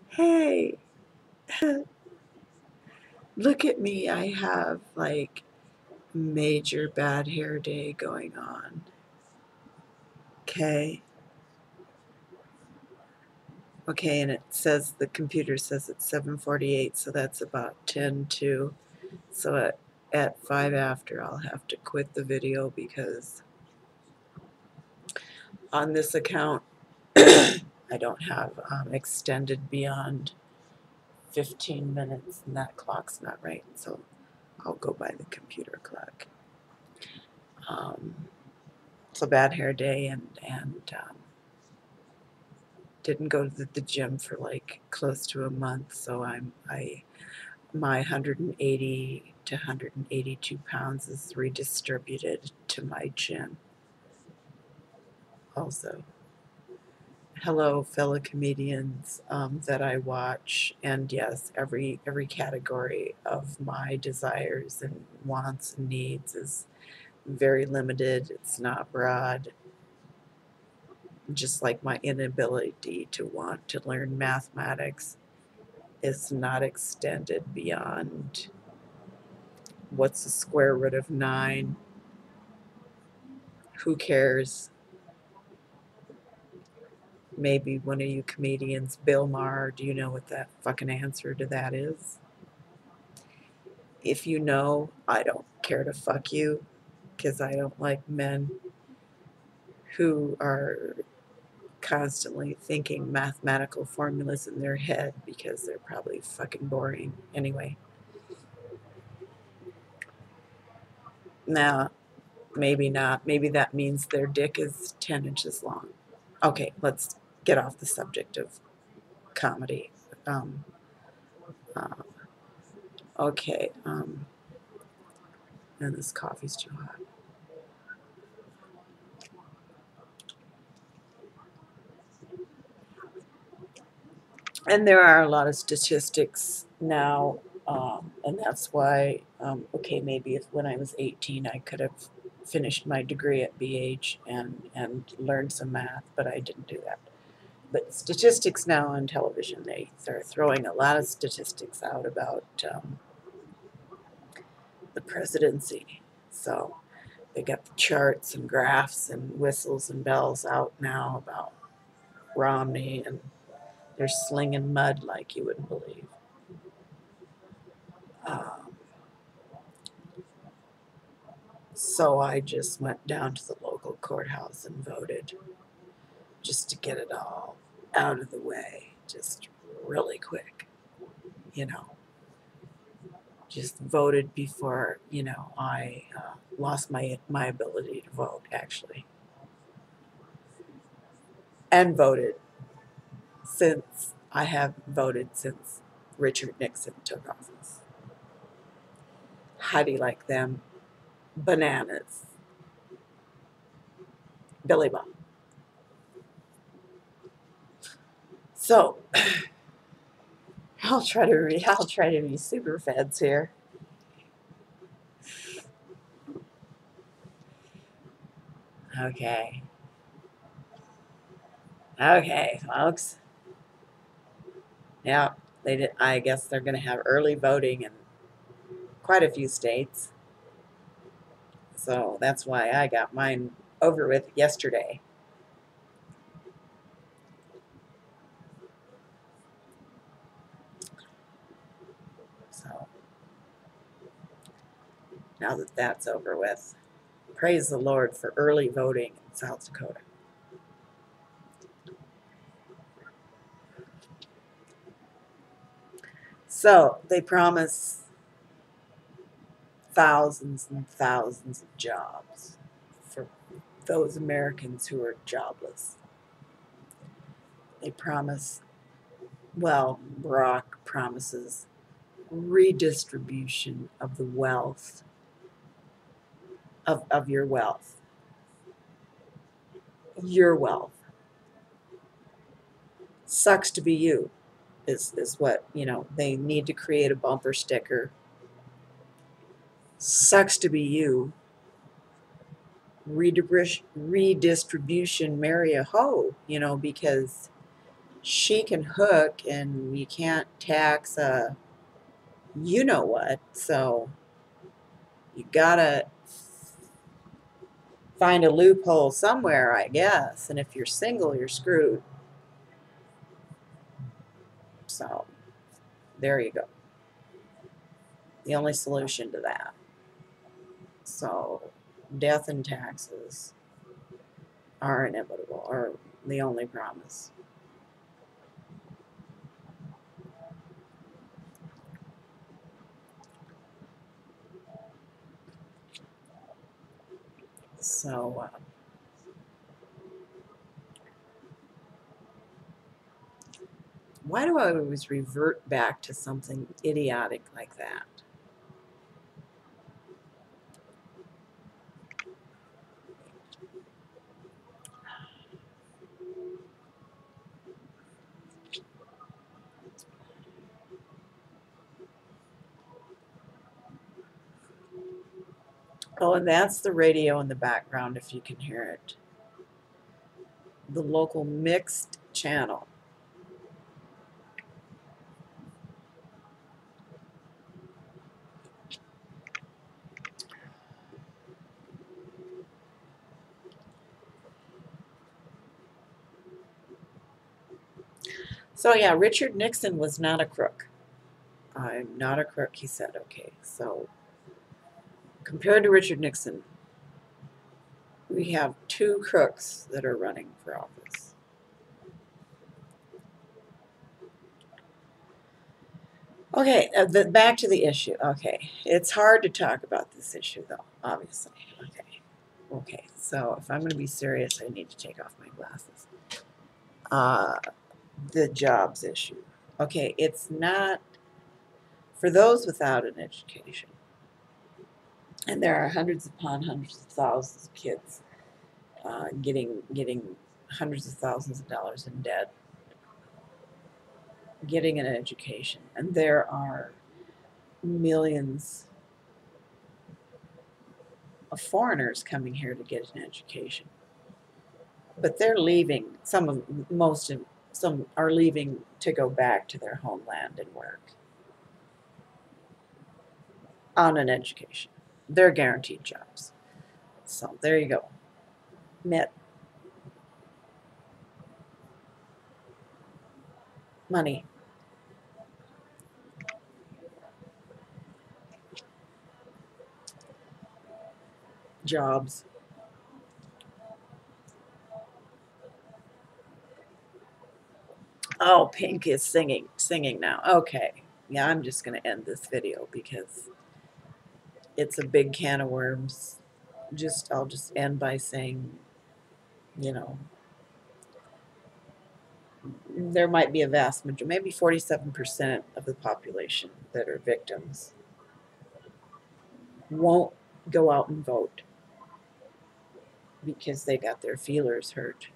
Hey, look at me. I have like major bad hair day going on. Okay. Okay, and it says the computer says it's 7:48, so that's about 10 to. So at 5 after, I'll have to quit the video because on this account, I don't have extended beyond 15 minutes, and that clock's not right. So I'll go by the computer clock. It's a bad hair day, and didn't go to the gym for like close to a month. So my 180 to 182 pounds is redistributed to my chin. Also, hello, fellow comedians that I watch, and yes, every category of my desires and wants and needs is very limited. It's not broad. Just like my inability to want to learn mathematics is not extended beyond what's the square root of 9? Who cares? Maybe one of you comedians, Bill Maher, do you know what that fucking answer to that is? If you know, I don't care to fuck you because I don't like men who are constantly thinking mathematical formulas in their head because they're probably fucking boring. Anyway, now maybe not. Maybe that means their dick is 10 inches long. Okay, let's get off the subject of comedy. Um, uh, okay, and this coffee's too hot. And there are a lot of statistics now, and that's why, okay, maybe if when I was 18, I could have finished my degree at BH and learned some math, but I didn't do that. But statistics now on television, they're throwing a lot of statistics out about the presidency. So they got the charts and graphs and whistles and bells out now about Romney, and they're slinging mud like you wouldn't believe. Um, so I just went down to the local courthouse and voted just to get it all out of the way, just really quick, you know. Just voted before, I lost my ability to vote, actually. And voted since I have voted since Richard Nixon took office. How do you like them bananas? Billy Bob. So I'll try to be super feds here. Okay. Okay, folks. Yeah, they did. I guess they're going to have early voting in quite a few states. So that's why I got mine over with yesterday. So now that that's over with, praise the Lord for early voting in South Dakota. So they promise thousands and thousands of jobs for those Americans who are jobless. They promise, well, Barack promises redistribution of the wealth, of your wealth. Your wealth. Sucks to be you, is what, they need to create a bumper sticker. Sucks to be you. redistribution marry a hoe, you know, because she can hook and you can't tax a you know what. So you gotta find a loophole somewhere, I guess. And if you're single, you're screwed. So there you go. The only solution to that. So death and taxes are inevitable, or the only promise. So why do I always revert back to something idiotic like that? Oh, and that's the radio in the background if you can hear it. The local mixed channel. So yeah, Richard Nixon was not a crook. I'm not a crook, he said. Okay, so compared to Richard Nixon, we have two crooks that are running for office. Okay, back to the issue. Okay, it's hard to talk about this issue, though, obviously. Okay, so if I'm going to be serious, I need to take off my glasses. The jobs issue. Okay, it's not for those without an education. And there are hundreds upon hundreds of thousands of kids getting hundreds of thousands of dollars in debt, getting an education. And there are millions of foreigners coming here to get an education. But they're leaving, some are leaving to go back to their homeland and work on an education. They're guaranteed jobs. So there you go. Met money. Jobs. Oh, Pink is singing now. Okay. Yeah, I'm just going to end this video because it's a big can of worms. I'll just end by saying, you know, there might be a vast majority, maybe 47% of the population that are victims won't go out and vote because they got their feelers hurt.